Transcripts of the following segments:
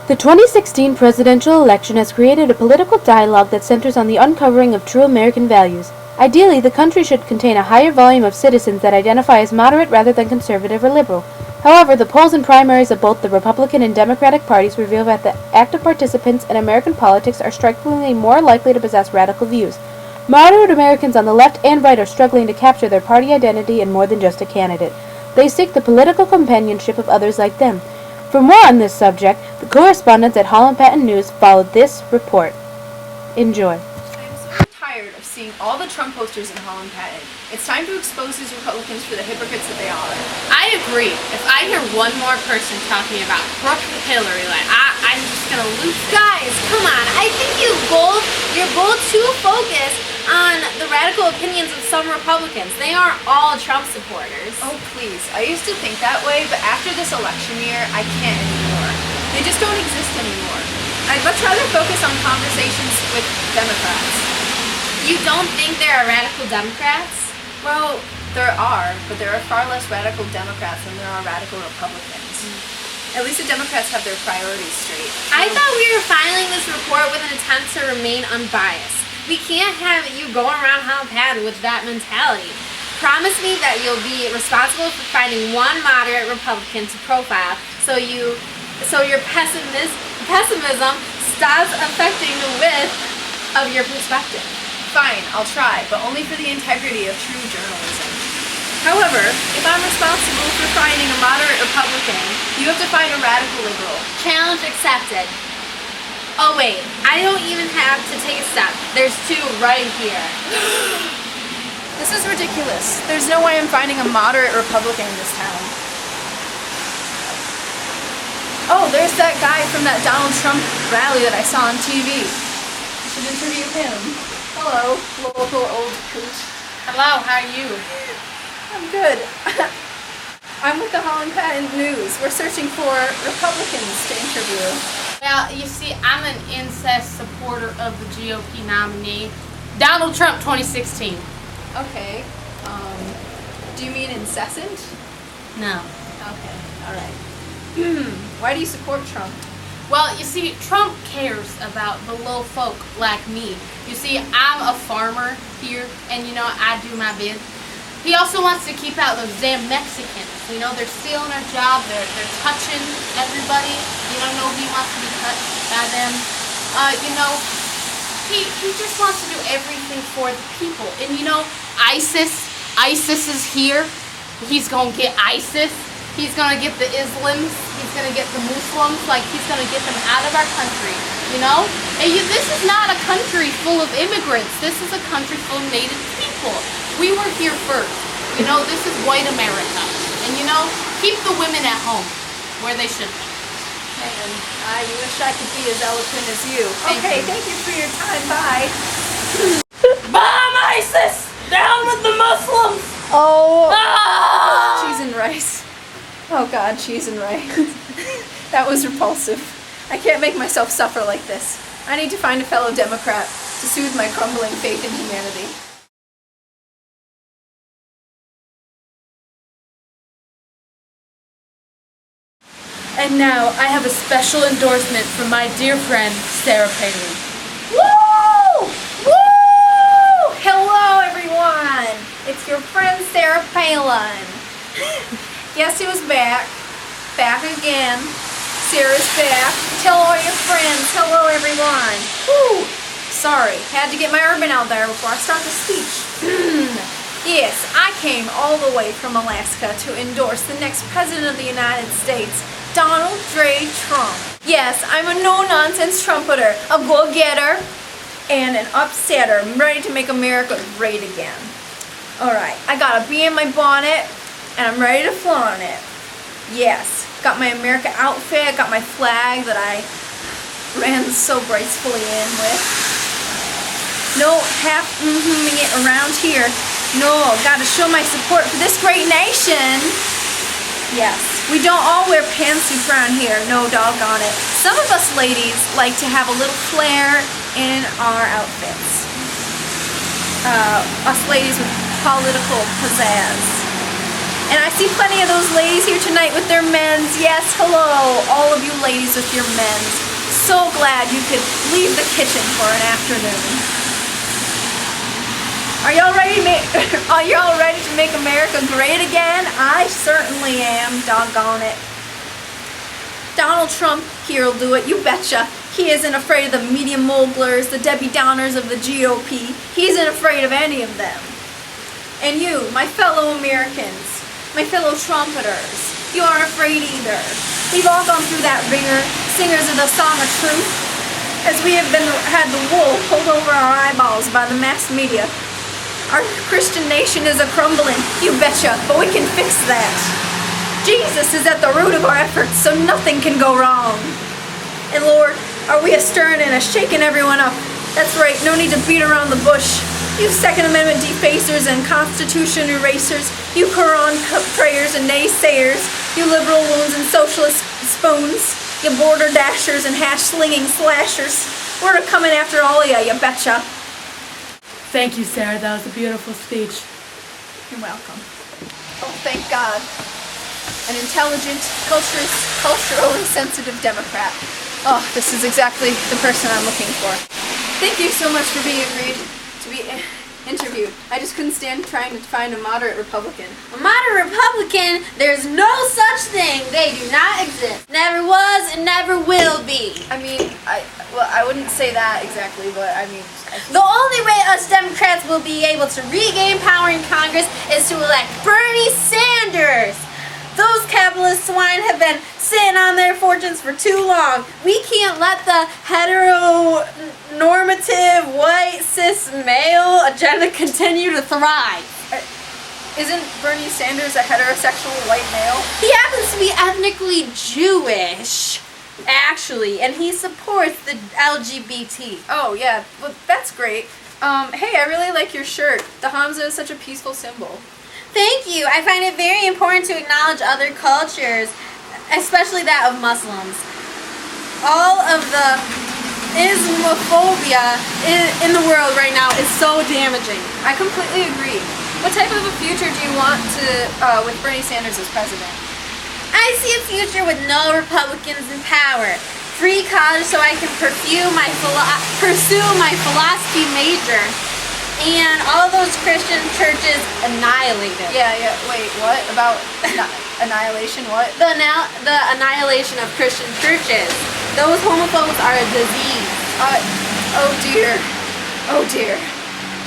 The 2016 presidential election has created a political dialogue that centers on the uncovering of true American values. Ideally, the country should contain a higher volume of citizens that identify as moderate rather than conservative or liberal. However, the polls and primaries of both the Republican and Democratic parties reveal that the active participants in American politics are strikingly more likely to possess radical views. Moderate Americans on the left and right are struggling to capture their party identity in more than just a candidate. They seek the political companionship of others like them. For more on this subject, the correspondents at Holland Patton News followed this report. Enjoy. I'm so tired of seeing all the Trump posters in Holland Patton. It's time to expose these Republicans for the hypocrites that they are. I agree. If I hear one more person talking about Brooke Hillary, I'm just gonna lose it. Guys, come on. I think you're both too focused on the radical opinions of some Republicans. They aren't all Trump supporters. Oh, please. I used to think that way, but after this election year, I can't anymore. They just don't exist anymore. I'd much rather focus on conversations with Democrats. You don't think there are radical Democrats? Well, there are, but there are far less radical Democrats than there are radical Republicans. At least the Democrats have their priorities straight. I thought we were filing this report with an attempt to remain unbiased. We can't have you going around Holland Patton with that mentality. Promise me that you'll be responsible for finding one moderate Republican to profile so your pessimism stops affecting the width of your perspective. Fine, I'll try, but only for the integrity of true journalism. However, if I'm responsible for finding a moderate Republican, you have to find a radical liberal. Challenge accepted. Oh wait, I don't even have to take a step. There's two right here. This is ridiculous. There's no way I'm finding a moderate Republican in this town. Oh, there's that guy from that Donald Trump rally that I saw on TV. I should interview him. Hello, local old coot. Hello, how are you? I'm good. I'm with the Holland Patton News. We're searching for Republicans to interview. Well, you see, I'm an incest supporter of the GOP nominee, Donald Trump 2016. Okay. Do you mean incessant? No. Okay, alright. Why do you support Trump? Well, you see, Trump cares about the little folk like me. You see, I'm a farmer here, and I do my bit. He also wants to keep out those damn Mexicans. They're stealing our job, they're touching everybody. Nobody wants to be touched by them. He just wants to do everything for the people. And ISIS is here. He's gonna get ISIS. He's gonna get the Islams. He's gonna get the Muslims. He's gonna get them out of our country. And this is not a country full of immigrants. This is a country full of native people. We were here first. This is white America. And keep the women at home where they should be. Man, I wish I could be as eloquent as you. Thank you for your time. Bye. Bomb ISIS! Down with the Muslims! Oh. Ah! Cheese and rice. Oh God, cheese and rice. That was repulsive. I can't make myself suffer like this. I need to find a fellow Democrat to soothe my crumbling faith in humanity. And now I have a special endorsement from my dear friend, Sarah Palin. Woo! Woo! Hello, everyone. It's your friend Sarah Palin. Guess who's back? Back again. Sarah's back. Tell all your friends. Hello, everyone. Woo! Sorry, had to get my urban out there before I start the speech. Yes, I came all the way from Alaska to endorse the next President of the United States, Donald J. Trump. Yes, I'm a no-nonsense trumpeter, a go-getter, and an upsetter. I'm ready to make America great again. Alright, I got a bee in my bonnet, and I'm ready to flaunt it. Yes, got my America outfit, got my flag that I ran so gracefully in with. No half-ing it around here. No, gotta show my support for this great nation. Yes, we don't all wear pantsuits around here, no doggone it. Some of us ladies like to have a little flair in our outfits. Us ladies with political pizzazz. And I see plenty of those ladies here tonight with their men's. Yes, hello, all of you ladies with your men's. So glad you could leave the kitchen for an afternoon. Are y'all ready to make, are y'all ready to make America great again? I certainly am, doggone it. Donald Trump here'll do it, you betcha. He isn't afraid of the media mogulars, the Debbie Downers of the GOP. He isn't afraid of any of them. And you, my fellow Americans, my fellow trumpeters, you aren't afraid either. We've all gone through that ringer, singers of the Song of Truth, as we have had the wool pulled over our eyeballs by the mass media. Our Christian nation is a-crumbling, you betcha, but we can fix that. Jesus is at the root of our efforts, so nothing can go wrong. And Lord, are we a-stirring and a-shaking everyone up? That's right, no need to beat around the bush. You Second Amendment defacers and Constitution erasers, you Quran prayers and naysayers, you liberal wounds and socialist spoons, you border dashers and hash-slinging slashers. We're a-coming after all of ya, you betcha. Thank you, Sarah. That was a beautiful speech. You're welcome. Oh, thank God. An intelligent, culturally sensitive Democrat. Oh, this is exactly the person I'm looking for. Thank you so much for being agreed to be interviewed. I just couldn't stand trying to find a moderate Republican. A moderate Republican? There's no such thing. They do not exist. Never was and never will be. I mean, I wouldn't say that exactly, but I mean... The only way us Democrats will be able to regain power in Congress is to elect Bernie Sanders. Those capitalist swine have been sitting on their fortunes for too long. We can't let the heteronormative, white, cis, male agenda continue to thrive. Isn't Bernie Sanders a heterosexual white male? He happens to be ethnically Jewish, actually, and he supports the LGBT. Oh, yeah, well, that's great. Hey, I really like your shirt. The Hamza is such a peaceful symbol. Thank you. I find it very important to acknowledge other cultures, especially that of Muslims. All of the Islamophobia in the world right now is so damaging. I completely agree. What type of a future do you want to with Bernie Sanders as president? I see a future with no Republicans in power. Free college so I can pursue my philosophy major. And all those Christian churches annihilated. Yeah, wait, what? About annihilation, what? The annihilation of Christian churches. Those homophobes are a disease. Oh dear. Oh dear.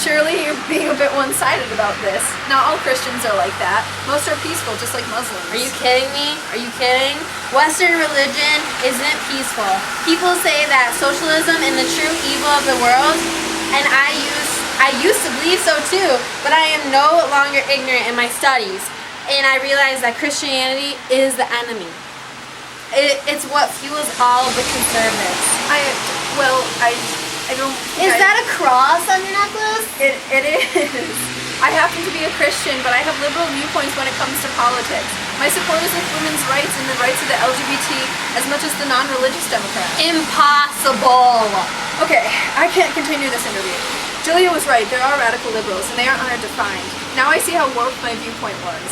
Surely you're being a bit one-sided about this. Not all Christians are like that. Most are peaceful, just like Muslims. Are you kidding me? Are you kidding? Western religion isn't peaceful. People say that socialism is the true evil of the world, and I used to believe so too, but I am no longer ignorant in my studies, and I realize that Christianity is the enemy. It's what fuels all of the conservatives. I don't... Is that a cross on your necklace? It is. I happen to be a Christian, but I have liberal viewpoints when it comes to politics. My support is with women's rights and the rights of the LGBT as much as the non-religious Democrats. Impossible. Okay, I can't continue this interview. Julia was right, there are radical liberals, and they are underdefined. Now I see how warped my viewpoint was.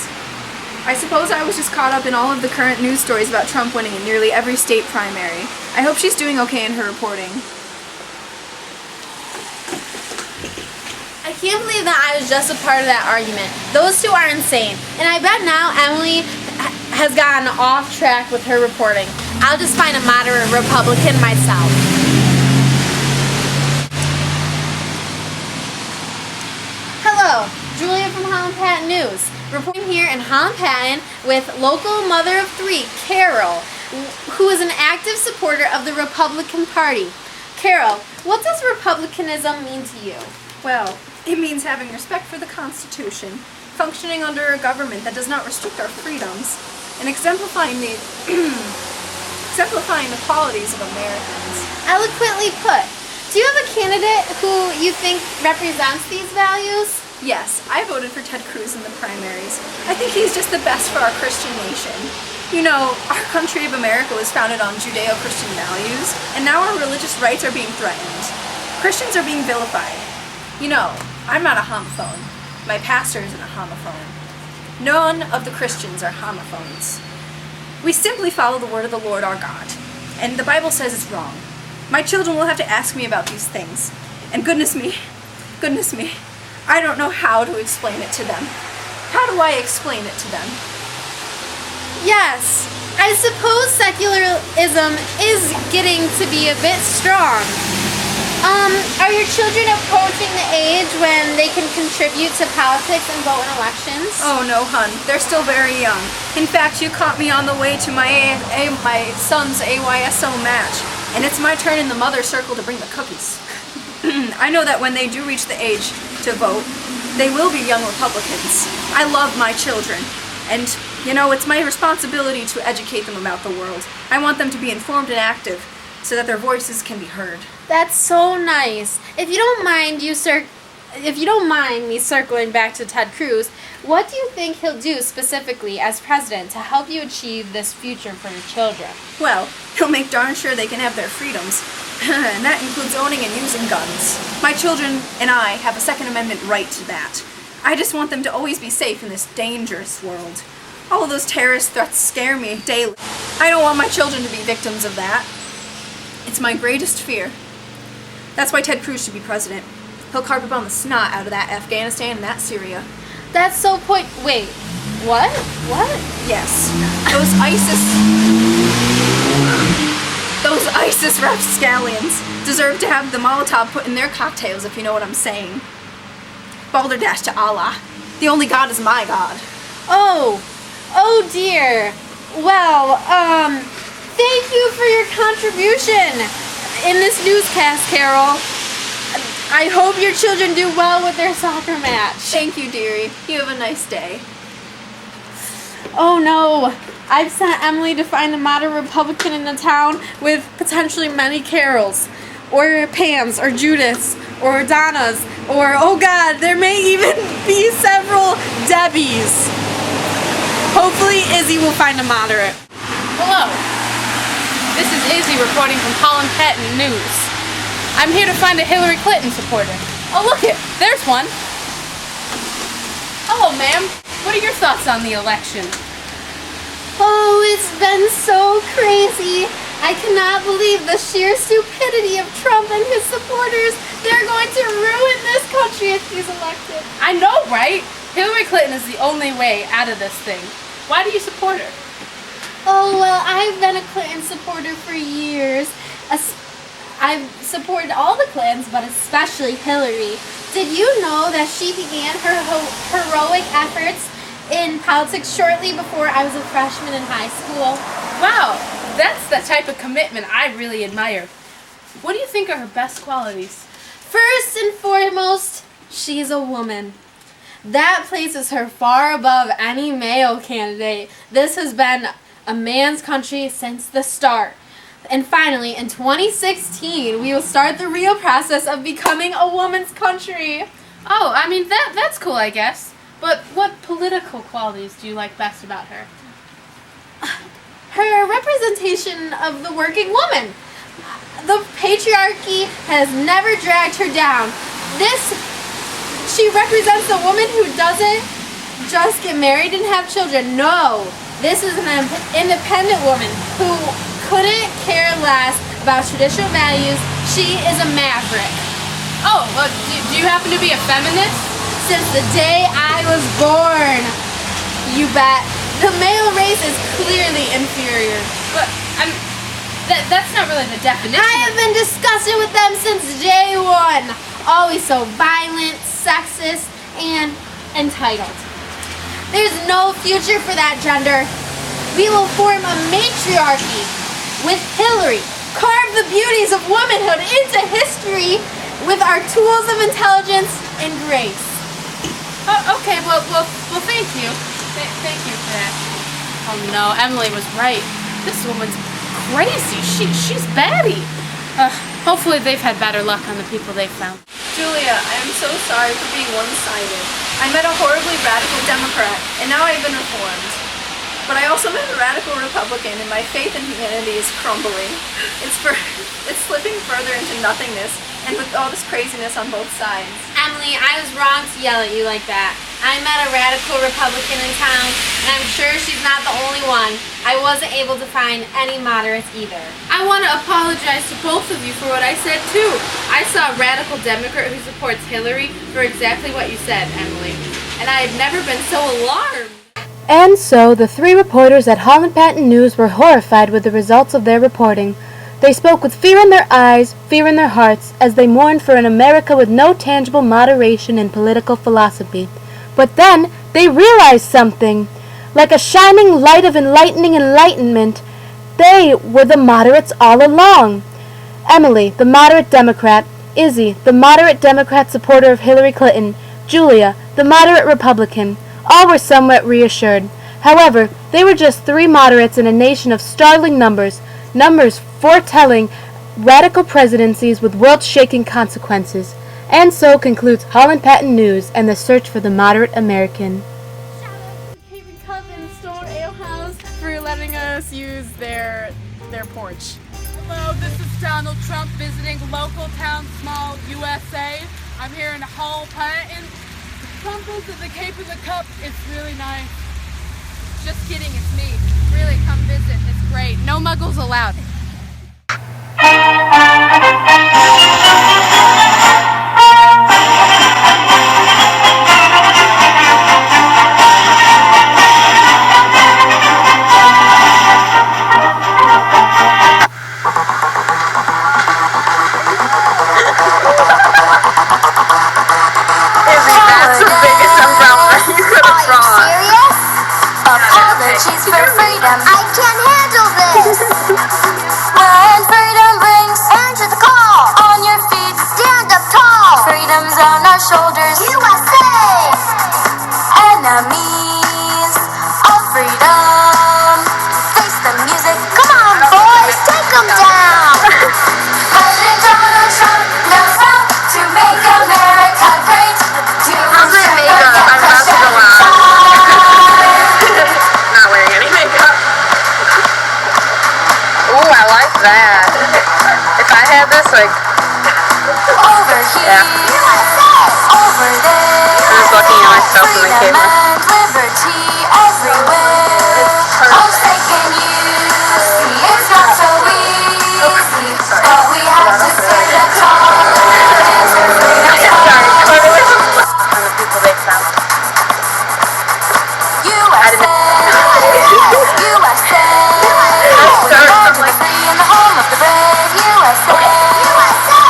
I suppose I was just caught up in all of the current news stories about Trump winning in nearly every state primary. I hope she's doing okay in her reporting. I can't believe that I was just a part of that argument. Those two are insane. And I bet now Emily has gotten off track with her reporting. I'll just find a moderate Republican myself. Hello, Julia from Holland Patton News. Reporting here in Holland Patton with local mother of three, Carol, who is an active supporter of the Republican Party. Carol, what does republicanism mean to you? Well, it means having respect for the Constitution, functioning under a government that does not restrict our freedoms, and exemplifying the qualities of Americans. Eloquently put. Do you have a candidate who you think represents these values? Yes, I voted for Ted Cruz in the primaries. I think he's just the best for our Christian nation. You know, our country of America was founded on Judeo-Christian values, and now our religious rights are being threatened. Christians are being vilified. You know, I'm not a homophone. My pastor isn't a homophone. None of the Christians are homophones. We simply follow the word of the Lord our God, and the Bible says it's wrong. My children will have to ask me about these things, and goodness me, I don't know how to explain it to them. How do I explain it to them? Yes, I suppose secularism is getting to be a bit strong. Are your children approaching the age when they can contribute to politics and vote in elections? Oh no, hun, they're still very young. In fact, you caught me on the way to my son's AYSO match, and it's my turn in the mother circle to bring the cookies. I know that when they do reach the age to vote, they will be young Republicans. I love my children, and you know, it's my responsibility to educate them about the world. I want them to be informed and active so that their voices can be heard. That's so nice. If you don't mind me circling back to Ted Cruz, what do you think he'll do specifically as president to help you achieve this future for your children? Well, he'll make darn sure they can have their freedoms. And that includes owning and using guns. My children and I have a Second Amendment right to that. I just want them to always be safe in this dangerous world. All of those terrorist threats scare me daily. I don't want my children to be victims of that. It's my greatest fear. That's why Ted Cruz should be president. He'll carve bomb the snot out of that Afghanistan and that Syria. That's so wait, what? Yes, those ISIS rapscallions deserve to have the Molotov put in their cocktails, if you know what I'm saying. Balderdash to Allah. The only God is my God. Oh dear. Well, thank you for your contribution in this newscast, Carol. I hope your children do well with their soccer match. Thank you, dearie. You have a nice day. Oh no, I've sent Emily to find a moderate Republican in the town with potentially many Carols, or Pams, or Judiths, or Donnas, or, oh God, there may even be several Debbies. Hopefully Izzy will find a moderate. Hello. This is Izzy reporting from Holland Patton News. I'm here to find a Hillary Clinton supporter. Oh, look it. There's one. Hello, ma'am. What are your thoughts on the election? Oh, it's been so crazy. I cannot believe the sheer stupidity of Trump and his supporters. They're going to ruin this country if he's elected. I know, right? Hillary Clinton is the only way out of this thing. Why do you support her? Oh, well, I've been a Clinton supporter for years. I've supported all the Clintons, but especially Hillary. Did you know that she began her heroic efforts in politics shortly before I was a freshman in high school? Wow, that's the type of commitment I really admire. What do you think are her best qualities? First and foremost, she's a woman. That places her far above any male candidate. This has been a man's country since the start. And finally, in 2016, we will start the real process of becoming a woman's country. Oh, I mean, that's cool, I guess. But what political qualities do you like best about her? Her representation of the working woman. The patriarchy has never dragged her down. She represents the woman who doesn't just get married and have children. No, this is an independent woman who couldn't care less about traditional values. She is a maverick. Oh, do you happen to be a feminist? Since the day I was born, you bet. The male race is clearly inferior. But that's not really the definition. I have been discussing with them since day one. Always so violent, sexist, and entitled. There's no future for that gender. We will form a matriarchy with Hillary. Carve the beauties of womanhood into history with our tools of intelligence and grace. Oh, okay, well, thank you. Thank you for that. Oh no, Emily was right. This woman's crazy. She's batty. Hopefully they've had better luck on the people they've found. Julia, I am so sorry for being one-sided. I met a horribly radical Democrat, and now I've been reformed. But I also met a radical Republican, and my faith in humanity is crumbling. It's slipping further into nothingness, and with all this craziness on both sides. Emily, I was wrong to yell at you like that. I met a radical Republican in town, and I'm sure she's not the only one. I wasn't able to find any moderates either. I want to apologize to both of you for what I said too. I saw a radical Democrat who supports Hillary for exactly what you said, Emily. And I had never been so alarmed. And so the three reporters at Holland Patton News were horrified with the results of their reporting. They spoke with fear in their eyes, fear in their hearts, as they mourned for an America with no tangible moderation in political philosophy. But then they realized something. Like a shining light of enlightening enlightenment, they were the moderates all along. Emily, the moderate Democrat, Izzy, the moderate Democrat supporter of Hillary Clinton, Julia, the moderate Republican, all were somewhat reassured. However, they were just three moderates in a nation of startling numbers foretelling radical presidencies with world-shaking consequences. And so concludes Holland Patton News and the search for the moderate American. Shout out to the Cape and Coven Store Ale House for letting us use their porch. Hello, this is Donald Trump visiting local town small USA. I'm here in Hull Patton. Crumples at the Cape of the Cup. It's really nice. Just kidding, it's me. Really, come visit. It's great. No muggles allowed. Apologies for freedom, I can't handle this. When freedom rings, answer the call. On your feet, stand up tall. Freedom's on our shoulders, USA. Enemies of freedom, face the music. Come on, boys, take them down. President Donald Trump knows how to make America great. To that. If I had this, like, over here, USA, over there. I'm just looking at myself in the Freedom camera. and liberty everywhere. Oh, say can you see it's not so easy, but we have to stand up tall. Answer freedom's call. And the people they found. USA, USA. We're born to be free in the home of the brave. USA, USA.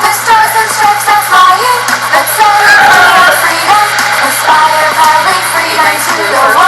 The stars and stripes are flying. Let's celebrate our freedom. Inspire, proudly freedom to the world.